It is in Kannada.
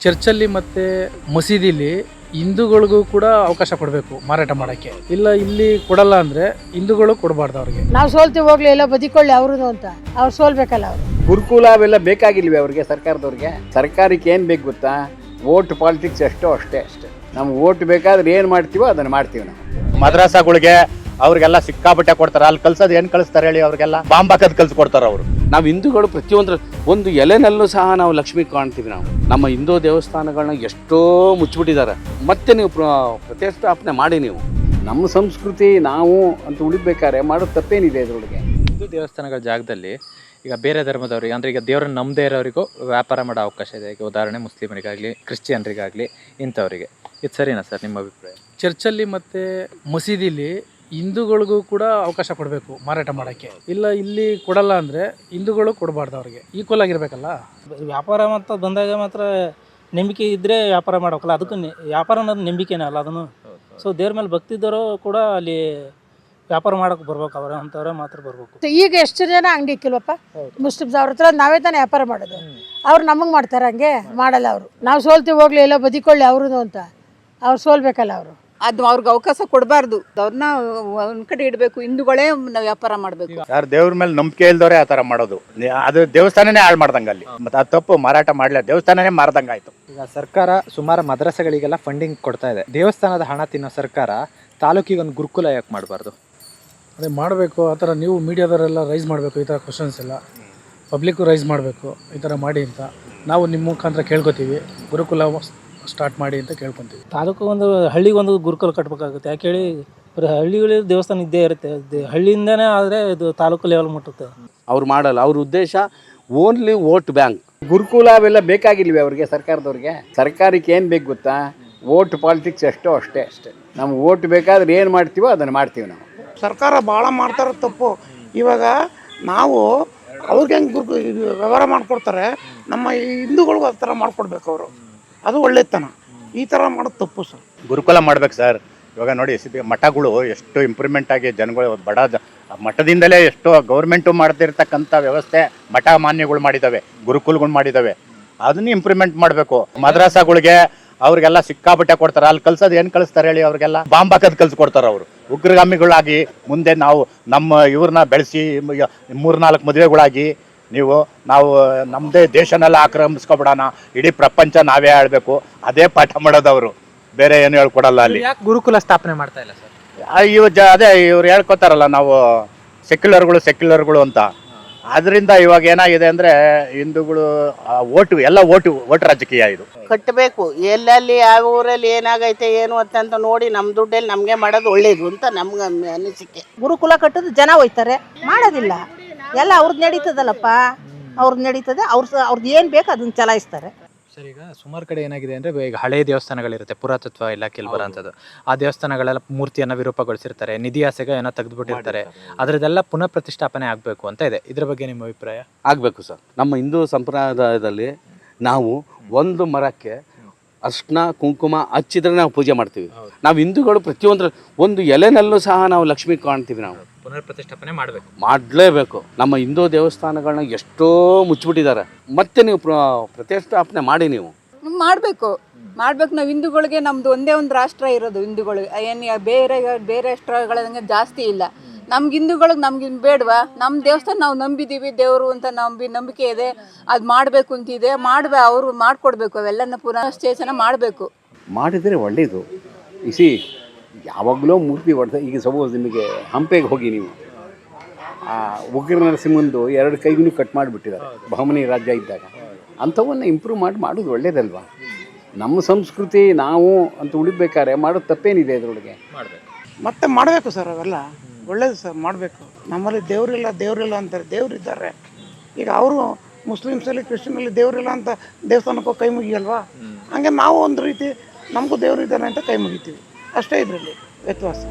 ಚರ್ಚಲ್ಲಿ ಮತ್ತು ಮಸೀದಿಲಿ ಹಿಂದೂಗಳಿಗೂ ಕೂಡ ಅವಕಾಶ ಕೊಡಬೇಕು ಮಾರಾಟ ಮಾಡೋಕ್ಕೆ. ಇಲ್ಲ ಇಲ್ಲಿ ಕೊಡಲ್ಲ ಅಂದರೆ ಹಿಂದೂಗಳು ಕೊಡಬಾರ್ದು ಅವ್ರಿಗೆ. ನಾವು ಸೋಲ್ತೀವಿ ಹೋಗ್ಲಿ, ಎಲ್ಲ ಬದಿಕೊಳ್ಳಿ ಅವ್ರದ್ದು ಅಂತ. ಅವ್ರು ಸೋಲ್ಬೇಕಲ್ಲ ಅವರು. ಗುರುಕುಲ ಅವೆಲ್ಲ ಬೇಕಾಗಿಲ್ವೇ ಅವ್ರಿಗೆ? ಸರ್ಕಾರದವ್ರಿಗೆ ಸರ್ಕಾರಕ್ಕೆ ಏನು ಬೇಕು ಗೊತ್ತಾ? ವೋಟ್ ಪಾಲಿಟಿಕ್ಸ್ ಅಷ್ಟೇ. ನಮ್ಗೆ ವೋಟ್ ಬೇಕಾದ್ರೆ ಏನು ಮಾಡ್ತೀವೋ ಅದನ್ನು ಮಾಡ್ತೀವಿ ನಾವು. ಮದ್ರಾಸಗಳಿಗೆ ಅವ್ರಿಗೆಲ್ಲ ಸಿಕ್ಕಾಪಟ್ಟೆ ಕೊಡ್ತಾರೆ. ಅಲ್ಲಿ ಕಲ್ಸೋದು ಏನು ಕಳಿಸ್ತಾರೆ ಹೇಳಿ? ಅವ್ರಿಗೆಲ್ಲ ಬಾಂಬ್ ಹಾಕೋದು ಕಲ್ಸ್ಕೊಡ್ತಾರೆ ಅವರು. ನಾವು ಹಿಂದೂಗಳು ಒಂದು ಎಲೆನಲ್ಲೂ ಸಹ ನಾವು ಲಕ್ಷ್ಮಿ ಕಾಣ್ತೀವಿ. ನಾವು ನಮ್ಮ ಹಿಂದೂ ದೇವಸ್ಥಾನಗಳನ್ನ ಎಷ್ಟೋ ಮುಚ್ಚಿಬಿಟ್ಟಿದ್ದಾರೆ. ಮತ್ತೆ ನೀವು ಪ್ರತಿಷ್ಠಾಪನೆ ಮಾಡಿ. ನೀವು ನಮ್ಮ ಸಂಸ್ಕೃತಿ ನಾವು ಅಂತ ಉಳಿಬೇಕಾದ್ರೆ ಮಾಡೋದು ತಪ್ಪೇನಿದೆ ಇದರೊಳಗೆ? ಹಿಂದೂ ದೇವಸ್ಥಾನಗಳ ಜಾಗದಲ್ಲಿ ಈಗ ಬೇರೆ ಧರ್ಮದವ್ರಿಗೆ ಅಂದರೆ ಈಗ ದೇವ್ರನ್ನ ನಂಬದೇ ಇರೋರಿಗೂ ವ್ಯಾಪಾರ ಮಾಡೋ ಅವಕಾಶ ಇದೆ. ಈಗ ಉದಾಹರಣೆ ಮುಸ್ಲಿಮರಿಗಾಗಲಿ ಕ್ರಿಶ್ಚಿಯನ್ರಿಗಾಗಲಿ ಇಂಥವರಿಗೆ. ಇದು ಸರಿನಾ ಸರ್ ನಿಮ್ಮ ಅಭಿಪ್ರಾಯ? ಚರ್ಚಲ್ಲಿ ಮತ್ತು ಮಸೀದಿಲಿ ಹಿಂದೂಗಳಿಗೂ ಕೂಡ ಅವಕಾಶ ಕೊಡಬೇಕು ಮಾರಾಟ ಮಾಡೋಕ್ಕೆ. ಇಲ್ಲ ಇಲ್ಲಿ ಕೊಡಲ್ಲ ಅಂದರೆ ಹಿಂದೂಗಳು ಕೊಡಬಾರ್ದು ಅವ್ರಿಗೆ. ಈಕ್ವಲ್ ಆಗಿರಬೇಕಲ್ಲ. ವ್ಯಾಪಾರ ಮತ್ತು ಬಂದಾಗ ಮಾತ್ರ ನಂಬಿಕೆ ಇದ್ದರೆ ವ್ಯಾಪಾರ ಮಾಡೋಕ್ಕಲ್ಲ. ಅದಕ್ಕೂ ವ್ಯಾಪಾರ ಅನ್ನೋದು ನಂಬಿಕೆನೇ ಅಲ್ಲ ಅದನ್ನು. ಸೊ ದೇವ್ರ ಮೇಲೆ ಭಕ್ತಿ ಇದ್ದವರು ಕೂಡ ಅಲ್ಲಿ ವ್ಯಾಪಾರ ಮಾಡೋಕೆ ಬರ್ಬೇಕು. ಅವರ ಅಂಥವ್ರೆ ಮಾತ್ರ ಬರ್ಬೇಕು. ಈಗ ಎಷ್ಟು ಜನ ಅಂಗಡಿ ಇಕ್ಕಿಲ್ವಪ್ಪ ಮುಸ್ಲಿಮ್ಸ್ ಅವ್ರ ಹತ್ರ. ನಾವೇ ತಾನೇ ವ್ಯಾಪಾರ ಮಾಡೋದು. ಅವ್ರು ನಮಗೆ ಮಾಡ್ತಾರೆ, ಹಂಗೆ ಮಾಡಲ್ಲ ಅವರು. ನಾವು ಸೋಲ್ತೀವಿ ಹೋಗ್ಲಿ, ಎಲ್ಲ ಬದಿಕೊಳ್ಳಿ ಅವ್ರದ್ದು ಅಂತ. ಅವ್ರು ಸೋಲ್ಬೇಕಲ್ಲ ಅವರು. ಅದು ಅವ್ರಿಗೆ ಅವಕಾಶ ಕೊಡಬಾರ್ದು. ಅವ್ರನ್ನ ಒಂದ್ ಕಡೆ ಇಡಬೇಕು. ಹಿಂದೂಗಳೇ ನಾವು ವ್ಯಾಪಾರ ಮಾಡಬೇಕು. ಯಾರು ದೇವ್ರ ಮೇಲೆ ನಂಬಿಕೆ ಇಲ್ದವ್ರೆ ಆ ಥರ ಮಾಡೋದು. ಅದು ದೇವಸ್ಥಾನನೇ ಹಾಳು ಮಾಡ್ದಂಗೆ ಅಲ್ಲಿ. ಮತ್ತು ಅದು ತಪ್ಪು. ಮಾರಾಟ ಮಾಡಲಿಲ್ಲ, ದೇವಸ್ಥಾನನೇ ಮಾರ್ದಂಗೆ ಆಯಿತು. ಈಗ ಸರ್ಕಾರ ಸುಮಾರು ಮದ್ರಸೆಗಳಿಗೆಲ್ಲ ಫಂಡಿಂಗ್ ಕೊಡ್ತಾ ಇದೆ. ದೇವಸ್ಥಾನದ ಹಣ ತಿನ್ನೋ ಸರ್ಕಾರ ತಾಲೂಕಿಗೆ ಒಂದು ಗುರುಕುಲ ಯಾಕೆ ಮಾಡಬಾರ್ದು? ಅದೇ ಮಾಡಬೇಕು. ಆ ಥರ ನೀವು ಮೀಡಿಯಾದವರೆಲ್ಲ ರೈಸ್ ಮಾಡಬೇಕು. ಈ ಥರ ಕ್ವಶನ್ಸ್ ಎಲ್ಲ ಪಬ್ಲಿಕ್ಕು ರೈಸ್ ಮಾಡಬೇಕು. ಈ ಥರ ಮಾಡಿ ಅಂತ ನಾವು ನಿಮ್ಮ ಮುಖಾಂತರ ಕೇಳ್ಕೊತೀವಿ. ಗುರುಕುಲ ಸ್ಟಾರ್ಟ್ ಮಾಡಿ ಅಂತ ಕೇಳ್ಕೊತೀವಿ. ತಾಲೂಕು ಒಂದು ಹಳ್ಳಿಗೆ ಒಂದು ಗುರುಕುಲ ಕಟ್ಟಬೇಕಾಗುತ್ತೆ. ಯಾಕೆ ಹೇಳಿ, ಹಳ್ಳಿಗಳಲ್ಲಿ ದೇವಸ್ಥಾನ ಇದ್ದೇ ಇರುತ್ತೆ. ಹಳ್ಳಿಯಿಂದನೇ ಆದರೆ ಇದು ತಾಲೂಕು ಲೆವೆಲ್ ಮುಟ್ಟುತ್ತೆ. ಅವ್ರು ಮಾಡಲ್ಲ. ಅವ್ರ ಉದ್ದೇಶ ಓನ್ಲಿ ವೋಟ್ ಬ್ಯಾಂಕ್. ಗುರುಕುಲ ಅವೆಲ್ಲ ಬೇಕಾಗಿಲ್ವೇ ಅವ್ರಿಗೆ? ಸರ್ಕಾರದವ್ರಿಗೆ ಸರ್ಕಾರಕ್ಕೆ ಏನು ಬೇಕು ಗೊತ್ತಾ? ವೋಟ್ ಪಾಲಿಟಿಕ್ಸ್ ಅಷ್ಟೇ. ನಮ್ಗೆ ವೋಟ್ ಬೇಕಾದ್ರೆ ಏನು ಮಾಡ್ತೀವೋ ಅದನ್ನು ಮಾಡ್ತೀವಿ ನಾವು. ಸರ್ಕಾರ ಭಾಳ ಮಾಡ್ತಾರೆ ತಪ್ಪು. ಇವಾಗ ನಾವು ಅವ್ರಿಗೆ ಹೆಂಗೆ ವ್ಯವಹಾರ ಮಾಡಿಕೊಡ್ತಾರೆ, ನಮ್ಮ ಹಿಂದೂಗಳಿಗೂ ಆ ಥರ ಮಾಡಿಕೊಡ್ಬೇಕು ಅವರು. ಅದು ಒಳ್ಳೆತನ. ಈ ಥರ ಮಾಡೋದು ತಪ್ಪು ಸರ್. ಗುರುಕುಲ ಮಾಡ್ಬೇಕು ಸರ್. ಇವಾಗ ನೋಡಿ, ಮಠಗಳು ಎಷ್ಟು ಇಂಪ್ರೂವ್ಮೆಂಟ್ ಆಗಿ ಜನಗಳು ಮಠದಿಂದಲೇ ಎಷ್ಟೋ ಗೌರ್ಮೆಂಟು ಮಾಡ್ತಿರ್ತಕ್ಕಂಥ ವ್ಯವಸ್ಥೆ ಮಠ ಮಾನ್ಯಗಳು ಮಾಡಿದ್ದಾವೆ, ಗುರುಕುಲಗಳು ಮಾಡಿದ್ದಾವೆ. ಅದನ್ನು ಇಂಪ್ರೂವ್ಮೆಂಟ್ ಮಾಡಬೇಕು. ಮದ್ರಾಸಗಳಿಗೆ ಅವ್ರಿಗೆಲ್ಲ ಸಿಕ್ಕಾಪಟ್ಟೆ ಕೊಡ್ತಾರೆ. ಅಲ್ಲಿ ಕಲ್ಸೋದು ಏನು ಕಳಿಸ್ತಾರೆ ಹೇಳಿ? ಅವ್ರಿಗೆಲ್ಲ ಬಾಂಬ್ ಹಾಕೋದು ಕಲ್ಸ್ಕೊಡ್ತಾರೆ ಅವರು. ಉಗ್ರಗಾಮಿಗಳಾಗಿ ಮುಂದೆ ನಮ್ಮ ಇವ್ರನ್ನ ಬೆಳೆಸಿ 3-4 ಮದುವೆಗಳಾಗಿ ನಾವು ನಮ್ಮದೇ ದೇಶನೆಲ್ಲ ಆಕ್ರಮಿಸ್ಕೊಬಿಡೋಣ, ಇಡೀ ಪ್ರಪಂಚ ನಾವೇ ಆಳ್ಬೇಕು, ಅದೇ ಪಾಠ ಮಾಡೋದವರು. ಬೇರೆ ಏನು ಹೇಳ್ಕೊಡಲ್ಲ ಅಲ್ಲಿ. ಯಾಕೆ ಗುರುಕುಲ ಸ್ಥಾಪನೆ ಮಾಡ್ತಾ ಇಲ್ಲ ಸರ್? ಅದೇ ಇವ್ರು ಹೇಳ್ಕೊತಾರಲ್ಲ, ನಾವು ಸೆಕ್ಯುಲರ್ಗಳು ಅಂತ. ಅದರಿಂದ ಇವಾಗ ಏನಾಗಿದೆ ಅಂದರೆ ಹಿಂದೂಗಳು ಓಟ್ ರಾಜಕೀಯ ಇದು. ಕಟ್ಟಬೇಕು. ಎಲ್ಲೆಲ್ಲಿ ಯಾವ ಊರಲ್ಲಿ ಏನಾಗೈತೆ ಏನು ಅಂತ ನೋಡಿ ನಮ್ಮ ದುಡ್ಡಲ್ಲಿ ನಮಗೆ ಮಾಡೋದು ಒಳ್ಳೇದು ಅಂತ ನಮ್ಗೆ ಅನಿಸಿಕೆ. ಗುರುಕುಲ ಕಟ್ಟೋದು ಜನ ಹೋಯ್ತಾರೆ, ಮಾಡೋದಿಲ್ಲ. ಎಲ್ಲ ಅವ್ರದ್ದು ನಡೀತದಲ್ಲಪ್ಪ, ಅವ್ರದ್ದು ನಡೀತದೆ. ಅವ್ರದ್ದು ಏನು ಬೇಕು ಅದನ್ನ ಚಲಾಯಿಸ್ತಾರೆ. ಸರ್, ಈಗ ಸುಮಾರು ಕಡೆ ಏನಾಗಿದೆ ಅಂದರೆ, ಈಗ ಹಳೆ ದೇವಸ್ಥಾನಗಳಿರುತ್ತೆ, ಪುರಾತತ್ವ ಇಲಾಖೆಯಲ್ಲಿ ಬರೋಂಥದ್ದು. ಆ ದೇವಸ್ಥಾನಗಳೆಲ್ಲ ಮೂರ್ತಿಯನ್ನು ವಿರೂಪಗೊಳಿಸಿರ್ತಾರೆ, ನಿಧಿ ಆಸೆಗೆ ಏನೋ ತೆಗೆದುಬಿಟ್ಟಿರ್ತಾರೆ. ಅದರದ್ದೆಲ್ಲ ಪುನಃ ಪ್ರತಿಷ್ಠಾಪನೆ ಆಗಬೇಕು ಅಂತ ಇದೆ. ಇದ್ರ ಬಗ್ಗೆ ನಿಮ್ಮ ಅಭಿಪ್ರಾಯ? ಆಗಬೇಕು ಸರ್. ನಮ್ಮ ಹಿಂದೂ ಸಂಪ್ರದಾಯದಲ್ಲಿ ನಾವು ಒಂದು ಮರಕ್ಕೆ ಅರ್ಶಿನ ಕುಂಕುಮ ಹಚ್ಚಿದ್ರೆ ನಾವು ಪೂಜೆ ಮಾಡ್ತೀವಿ. ನಾವು ಹಿಂದೂಗಳು ಒಂದು ಎಲೆನಲ್ಲೂ ಸಹ ನಾವು ಲಕ್ಷ್ಮಿ ಕಾಣ್ತೀವಿ. ನಾವು ಪುನರ್ ಪ್ರತಿಷ್ಠಾಪನೆ ಮಾಡಲೇಬೇಕು. ನಮ್ಮ ಹಿಂದೂ ದೇವಸ್ಥಾನಗಳನ್ನ ಎಷ್ಟೋ ಮುಚ್ಚಿಬಿಟ್ಟಿದ್ದಾರೆ. ಮತ್ತೆ ನೀವು ಪ್ರತಿಷ್ಠಾಪನೆ ಮಾಡಿ. ನೀವು ಮಾಡಬೇಕು. ನಾವು ಹಿಂದೂಗಳಿಗೆ ನಮ್ದು ಒಂದೇ ಒಂದು ರಾಷ್ಟ್ರ ಇರೋದು. ಹಿಂದೂಗಳು ಏನು ಬೇರೆ ರಾಷ್ಟ್ರಗಳಂಗೆ ಜಾಸ್ತಿ ಇಲ್ಲ. ನಮ್ಗೆ ಹಿಂದೂಗಳಿಗೆ ನಮ್ಗೆ ಬೇಡವಾ? ನಮ್ಮ ದೇವಸ್ಥಾನ ನಾವು ನಂಬಿದ್ದೀವಿ, ದೇವರು ಅಂತ ನಂಬಿಕೆ ಇದೆ. ಅದು ಮಾಡಬೇಕು ಅಂತಿದೆ. ಅವರು ಮಾಡಿಕೊಡ್ಬೇಕು. ಅವೆಲ್ಲನ ಪುನಶ್ಚೇತನ ಮಾಡಬೇಕು. ಮಾಡಿದರೆ ಒಳ್ಳೆಯದು. ಇಸಿ ಯಾವಾಗಲೂ ಮೂರ್ತಿ ಹೊಡೆದ. ಈಗ ಸಪೋಸ್ ನಿಮಗೆ ಹಂಪೆಗೆ ಹೋಗಿ ನೀವು ಉಗ್ರ ನರಸಿಂಹಂದು 2 ಕೈಗೂ ಕಟ್ ಮಾಡಿಬಿಟ್ಟಿದ್ದಾರೆ ಬಹಮನಿ ರಾಜ್ಯ ಇದ್ದಾಗ. ಅಂಥವನ್ನು ಇಂಪ್ರೂವ್ ಮಾಡೋದು ಒಳ್ಳೇದಲ್ವಾ? ನಮ್ಮ ಸಂಸ್ಕೃತಿ ನಾವು ಅಂತ ಉಳಿಬೇಕಾದ್ರೆ ಮಾಡೋದು ತಪ್ಪೇನಿದೆ ಇದರೊಳಗೆ? ಮತ್ತೆ ಮಾಡಬೇಕು ಸರ್. ಅವೆಲ್ಲ ಒಳ್ಳೇದು ಸರ್, ಮಾಡಬೇಕು. ನಮ್ಮಲ್ಲಿ ದೇವರಿಲ್ಲ ಅಂತಾರೆ. ದೇವರಿದ್ದಾರೆ. ಈಗ ಅವರು ಮುಸ್ಲಿಮ್ಸಲ್ಲಿ ಕ್ರಿಶ್ಚಿಯನಲ್ಲಿ ದೇವರಿಲ್ಲ ಅಂತ ದೇವಸ್ಥಾನಕ್ಕೂ ಕೈ ಮುಗಿಯಲ್ವಾ? ಹಂಗೆ ನಾವು ಒಂದು ರೀತಿ ನಮಗೂ ದೇವರಿದ್ದಾನೆ ಅಂತ ಕೈ ಮುಗಿತೀವಿ. ಅಷ್ಟೇ ಇದರಲ್ಲಿ ವ್ಯತ್ಯಾಸ.